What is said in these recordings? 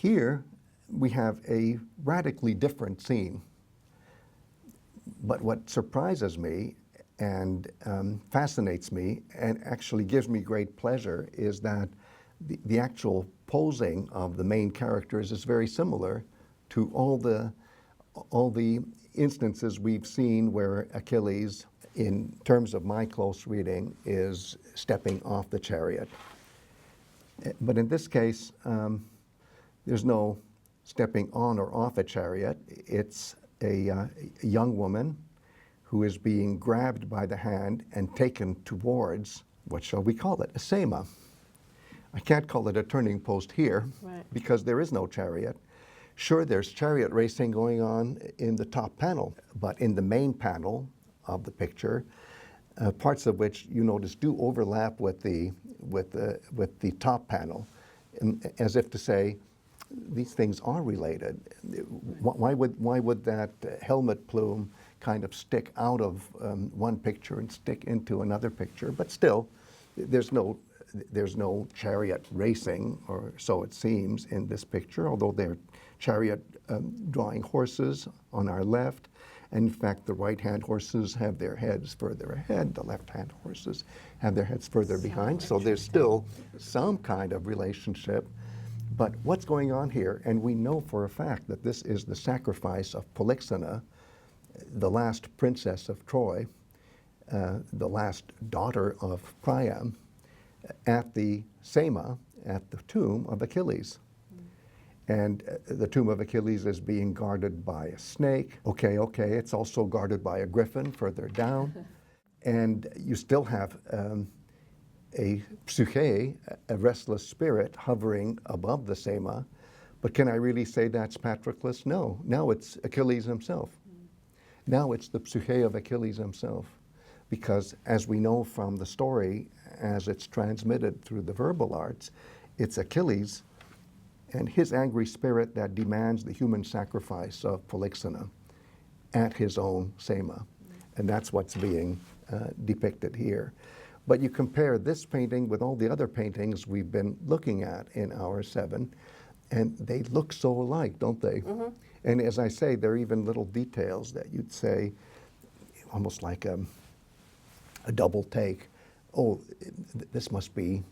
Here we have a radically different scene. But what surprises me and fascinates me and actually gives me great pleasure is that the actual posing of the main characters is very similar to all the instances we've seen where Achilles, in terms of my close reading, is stepping off the chariot. But in this case, there's no stepping on or off a chariot. It's a young woman who is being grabbed by the hand and taken towards, what shall we call it, a sēma. I can't call it a turning post here, right, because there is no chariot. Sure, there's chariot racing going on in the top panel, but in the main panel of the picture, parts of which you notice do overlap with the top panel, as if to say these things are related. Why would that helmet plume kind of stick out of one picture and stick into another picture? But still, there's no chariot racing, or so it seems, in this picture, although they're chariot drawing horses on our left. And in fact, the right-hand horses have their heads further ahead. The left-hand horses have their heads further behind. So there's still some kind of relationship. But what's going on here, and we know for a fact that this is the sacrifice of Polyxena, the last princess of Troy, the last daughter of Priam, at the sēma, at the tomb of Achilles. And the tomb of Achilles is being guarded by a snake. Okay, it's also guarded by a gryphon further down. And you still have a psūkhē, a restless spirit, hovering above the sēma. But can I really say that's Patroklos? No. Now it's Achilles himself. Now it's the psūkhē of Achilles himself. Because as we know from the story, as it's transmitted through the verbal arts, it's Achilles and his angry spirit that demands the human sacrifice of Polyxena at his own sēma. And that's what's being depicted here. But you compare this painting with all the other paintings we've been looking at in Hour 7, and they look so alike, don't they? Mm-hmm. And as I say, there are even little details that you'd say, almost like a double take. Oh, this must be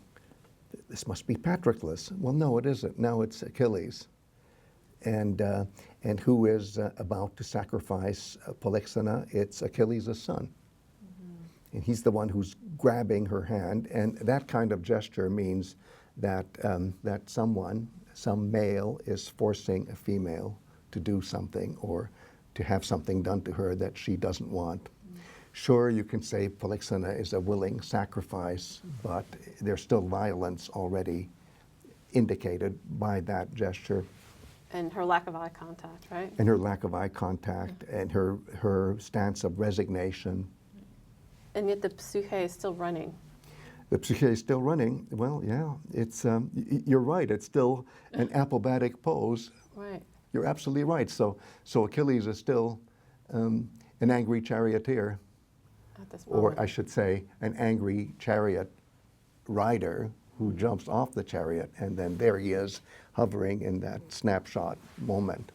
Patroklos. Well, no, it isn't. Now it's Achilles. And who is about to sacrifice Polyxena? It's Achilles' son. Mm-hmm. And he's the one who's grabbing her hand. And that kind of gesture means that, that some male is forcing a female to do something or to have something done to her that she doesn't want. Mm-hmm. Sure, you can say Polyxena is a willing sacrifice, but there's still violence already indicated by that gesture. And her lack of eye contact, right? And her lack of eye contact, and her stance of resignation. And yet the psūkhē is still running. The psūkhē is still running. Well, yeah, it's you're right. It's still an apobatic pose. Right. You're absolutely right. So Achilles is still an angry charioteer, at this moment. or I should say, an angry chariot rider who jumps off the chariot, and then there he is, hovering in that snapshot moment.